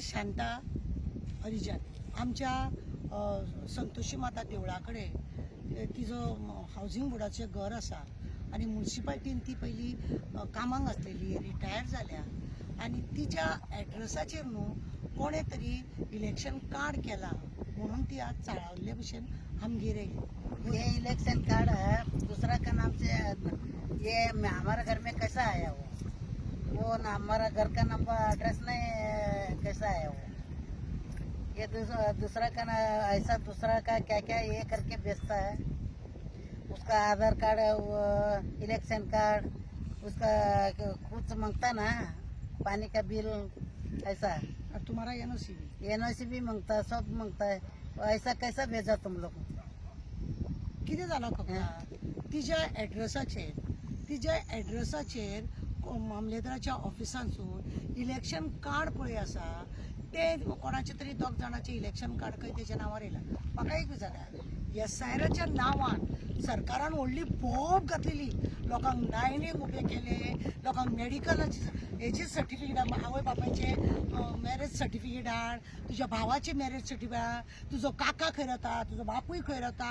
शांता हरिजन आमच्या संतोषी माता देवळाकडे तिचं हाऊसिंग बोर्डाचें घर आसा आणि म्युनिसिपालिटीन ती पहिली कामाक आसलेली रिटायर जाल्या आणि तिच्या एड्रेसाचेर न्हू कोणे तरी इलेक्शन कार्ड केला म्हणून ती आज चाळवल्ले भशेन आमगेर येयली। ये इलेक्शन कार्ड है, दूसरा का नाम से ये हमारे घर में कैसा आया वो ना हमारा घर का नंबर एड्रेस नहीं कैसा आया वो ये दूसरा का ना ऐसा दूसरा का क्या क्या ये करके बेचता है। उसका आधार कार्ड वो इलेक्शन कार्ड उसका कुछ मांगता ना, पानी का बिल ऐसा, और तुम्हारा एनओसी भी मांगता है, सब मांगता है। ऐसा कैसा भेजा तुम लोग? कितें जालां खबर तिच्या एड्रेसाचेर मामलेदाराच्या ऑफिसांसून इलेक्शन कार्ड पळय आसा ते कोणाचे तरी दोग जाणांचे इलेक्शन कार्ड खंय तेच्या नांवार येयला। म्हाका एक विचारा एसआयआरच्या नांवान सरकारान व्हडली बोब घातलेली, लोकांक नायनींग उबे केले, लोकांक मेडिकलाची हेचे सर्टिफिकेट आवय बापायचे मॅरेज सर्टिफिकेट हाड, तुज्या भावाचे मॅरेज सर्टिफिकेट हाड, तुजो काका खंय रावता, तुजो बापूय खंय रावता,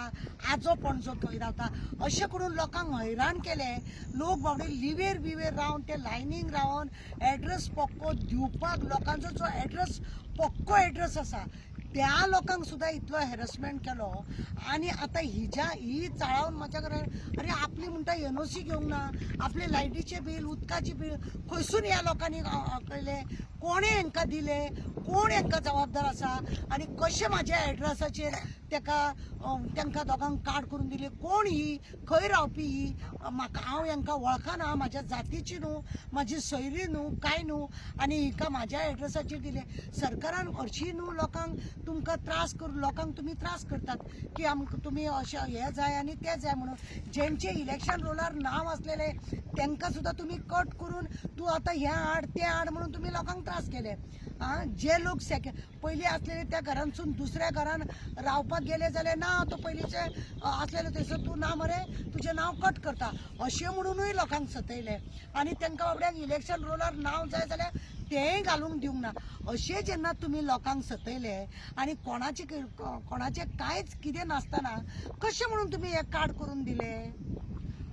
आजो पणजो खंय रावता, अशें करून लोकांक हैराण केले। लोक बाबडे लिवेर बिवेर रावन ते लायनींग रावन एड्रेस पक्को दिवपाक लोकांचो जो एड्रेस पक्को एड्रेस आसा त्या लोकांक सुद्दां इतलो हॅरसमेंट केलो। आणि आता ही चाळावन म्हाज्या घरान अरे आपली म्हणटा एनओसी घेवंक ना, आपले लायटीचे बिल उदकाची बिल खंयसून ह्या लोकांनी कळले, कोणे हांकां दिले, कोण हांकां जबाबदार आसा आणि कशे म्हाज्या एड्रेसाचेर तांकां दोगांक कार्ड करून दिले, कोण ही, खंय रावपी ही, म्हाका हांव हांकां वळखना, म्हाज्या जातीची न्हू, म्हाजी सैरी न्हू, काय न्हू, आणि हिका म्हाज्या एड्रेसाचेर दिले। सरकारान हरशीं न्हू लोकांक तुमकां त्रास करून लोकांक तुमी त्रास करतात की तुमी अशें हे जाय आनी ते जाय म्हणून। जेंचे इलेक्शन रोलार नांव आसलेले तांकां सुद्दां तुमी कट करून तूं आतां हें हाड तें हाड म्हणून तुमी लोकांक त्रास केले। जे लोक पयलीं आसलेले त्या घरांसून दुसऱ्या घरान रावपाक गेले जाल्यार ना तो पयलींचे आसलेले थंयसर तूं ना मरे तुजें नांव कट करता अशें म्हणूनय लोकांक सतयले आनी तांकां बाबड्यांक इलेक्शन रोलार नांव जाय जाल्यार तेंय घालूंक दिवंक ना। अशें जेन्ना तुमी लोकांक सतयले आनी कोणाचें कांयच कितें नासतना कशें म्हणून तुमी हें कार्ड करून दिले।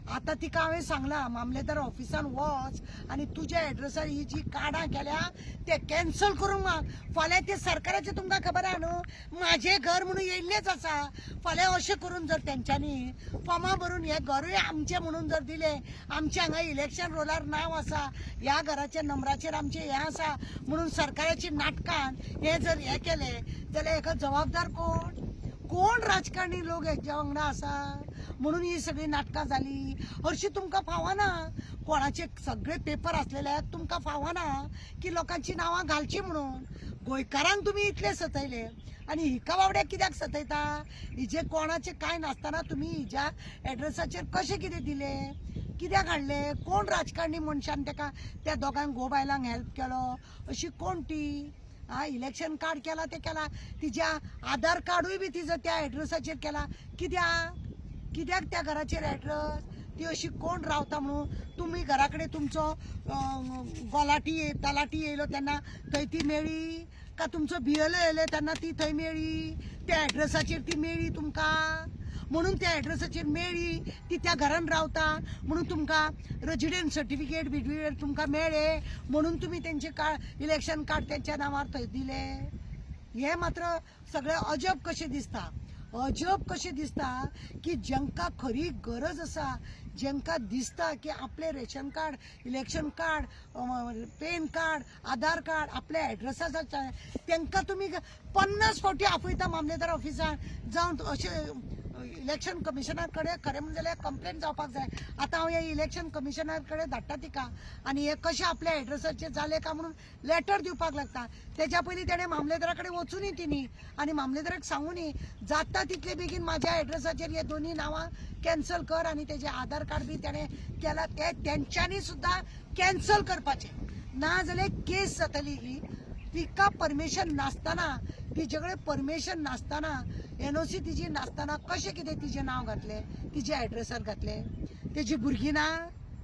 आता तिका हांवें सांगलां मामलेदार ऑफिसान वच आनी तुज्या एड्रेसार ही जी कार्डां केल्या ते कॅन्सल करूंक माग। फाल्यां ते सरकाराचे तुमकां खबर आहा न्हू म्हाजें घर म्हणून येयल्लेच आसा, फाल्यां अशें करून जर तेंच्यांनी फॉर्मां भरून हें घरूय आमचें म्हणून जर दिलें, आमचें हांगा इलेक्शन रोलार नांव आसा, ह्या घराच्या नंबराचेर आमचें हें आसा म्हणून सरकाराची नाटकान हें जर हें केलें जाल्यार हेका जबाबदार कोण राजकारणी लोक हेच्या वांगडा आसा म्हणून ही सगळी नाटकां जाली। हरशीं तुमकां फावना, कोणाचे सगळे पेपर आसलेले तुमकां फावना की लोकांची नांवां घालची म्हणून। गोंयकारांक तुमी इतले सतयले आनी हिका बाबड्या कित्याक सतयता? हिजे कोणाचे कांय नासतना तुमी हिच्या एड्रेसाचेर कशें कितें दिले, कित्याक हाडले, कोण राजकारणी मनशान त्या दोगांक घोव बायलांक हेल्प केलो, अशी कोण ती? इलेक्शन कार्ड केला ते केला, तिच्या आधार कार्डूय बी तिजो त्या एड्रेसाचेर केला, कित्याक त्या घराचेर एड्रेस? ती अशी कोण रावता म्हणून तुम्ही घराकडे तुमचो तलाटी येयलो तेन्ना थंय ती मेळ्ळी का तुमचो बिएलओ येयलो तेन्ना ती थंय मेळ्ळी? त्या एड्रेसाचेर ती मेळ्ळी तुमकां म्हणून त्या एड्रेसाचेर मेळ्ळी, ती त्या घरान रावता म्हणून तुमकां रेजिडेंट सर्टिफिकेट बिटिफिकेट तुमकां मेळ्ळे म्हणून तुमी तेंचे इलेक्शन कार्ड तेंच्या नांवार थंय दिले। हे मात्र सगळें अजब कशें दिसता की जेंकां खरी गरज आसा, जेंकां दिसता की आपले ration card, election card, PAN card, Aadhaar card आपल्या एड्रेसाचेर तांकां तुमी 50 फावटी आपयता मामलेदार ऑफिसान जावन अशें इलेक्शन कमिशनर कडेन खरें म्हणलें जाल्यार कंप्लेन जावपाक जाय। आतां हांव हे इलेक्शन कमिशनर कडेन धाडटा तिका आनी हे कशें आपल्या एड्रेसाचेर जालें का म्हणून लेटर दिवपाक लागता। तेच्या पयलीं तेणें मामलेदारा कडेन वचूनी तिणी आनी मामलेदाराक सांगुनी जाता तितले बेगीन म्हाज्या एड्रेसाचेर हे दोनी नांवां कॅन्सल कर आनी तेजें आधार कार्ड बी तेणें केला ते तेंच्यांनी सुद्दां कॅन्सल करपाचें, ना जाल्यार केस जातली ही। तिका परमिशन नासतना, तिचे कडेन परमिशन नासतना, एनओसी तिची नासतना कशें कितें तिचें नांव घातलें, तिच्या एड्रेसार घातलें? तेजी भुरगीं ना,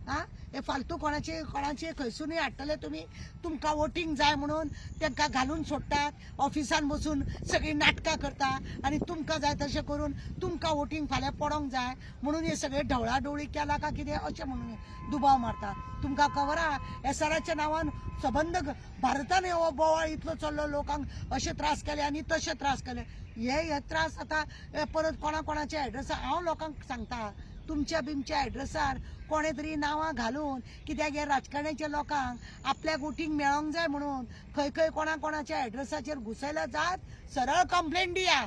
हा हे फालतू कोणाचे खंयसूनय हाडटले तुम्ही तुमकां वोटींग जाय म्हणून तांकां घालून सोडटात ऑफिसान बसून सगळी नाटकां करता आनी तुमकां जाय तशें करून तुमकां वोटींग फाल्यां पडोंक जाय म्हणून हे सगळे ढवळाढवळी केला का कितें अशें म्हणून दुबाव मारता तुमकां खबर आहा एसआराच्या नांवान सबंद भारतान हो बोवाळ इतलो चल्लो लोकांक अशे त्रास केले आनी तशे त्रास केले हे त्रास आतां परत कोणाच्या एड्रेसार हांव लोकांक सांगता तुमच्या बिमच्या एड्रेसार कोणे तरी नांवां घालून कित्याक हे राजकारण्याच्या लोकांक आपल्याक वोटींग मेळोंक जाय म्हणून खंय कोणाच्या एड्रेसाचेर घुसयल्या जात सरळ कंप्लेंट दिया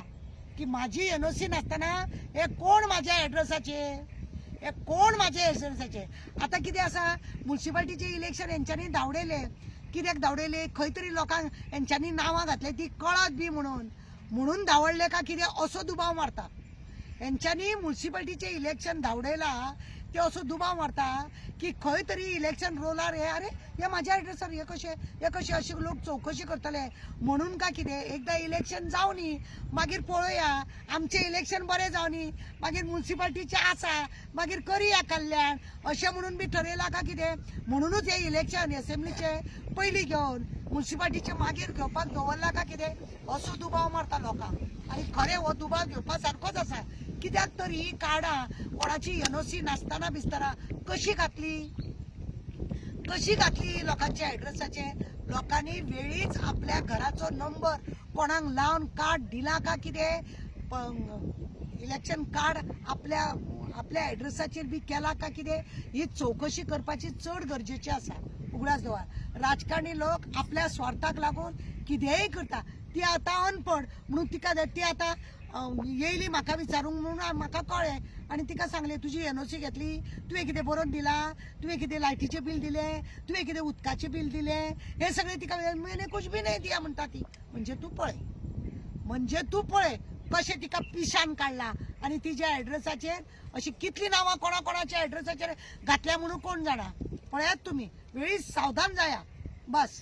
की माझी एनओसी नासतना हे कोण म्हाज्या एड्रेसाचेर हे कोण म्हाज्या एड्रेसाचेर आतां कितें आसा म्युन्सिपाल्टीचे इलेक्शन हेंच्यांनी धांवडयले कित्याक धांवडयले खंय तरी लोकांक हेंच्यांनी नांवां घातले ती कळत बी म्हणून धांवडले का कितें असो दुबाव मारता हेंच्यांनी म्युन्सिपाल्टीचे इलेक्शन धांवडयला ते असो दुबाव मारता की खंय तरी इलेक्शन रोलार हे अरे हे म्हाज्या एड्रेसार हे कशे अशे लोक चौकशी करतले म्हणून का कितें एकदां इलेक्शन जावनी मागीर पळोवया आमचें इलेक्शन बरें जावनी मागीर म्युन्सिपाल्टीचें आसा मागीर करया कल्याण अशें म्हणून बी ठरयलां का कितें म्हणूनच हे इलेक्शन एसेंब्लीचे पयलीं घेवन म्युन्सिपाल्टीचे मागीर घेवपाक दवरला का कितें असो दुबाव मारता लोकांक आनी खरें हो दुबाव घेवपा सारकोच आसा कित्याक तर ही कार्डां कोणाची एनओसी नासतना बिसतना कशी घातली लोकांच्या एड्रेसाचेर लोकांनी वेळीच आपल्या घराचो नंबर कोणाक लावन कार्ड दिला का कितें इलेक्शन कार्ड आपल्या एड्रेसाचेर बी केला का कितें ही चौकशी करपाची चड गरजेची आसा उगडास दोळ्यार राजकारणी लोक आपल्या स्वार्थाक लागून कितेंय करता ती आतां अनपड म्हणून तिका ती आतां येयली म्हाका विचारूंक म्हणून म्हाका कळ्ळें आनी तिका सांगलें तुजी एनओसी घेतली तुवें कितें बरोवन दिलां तुवें कितें लायटीचें बील दिलें तुवें कितें उदकाचें बील दिलें हें सगळें तिका मैंने कुछ भी नहीं दिया म्हणटा ती म्हणजे तूं पळय कशें तिका पिशान काडला आनी तिच्या एड्रेसाचेर अशी कितलीं नांवां कोणाच्या एड्रेसाचेर घातल्या म्हणून कोण जाणा पळयात तुमी वेळीच सावधान जाया बस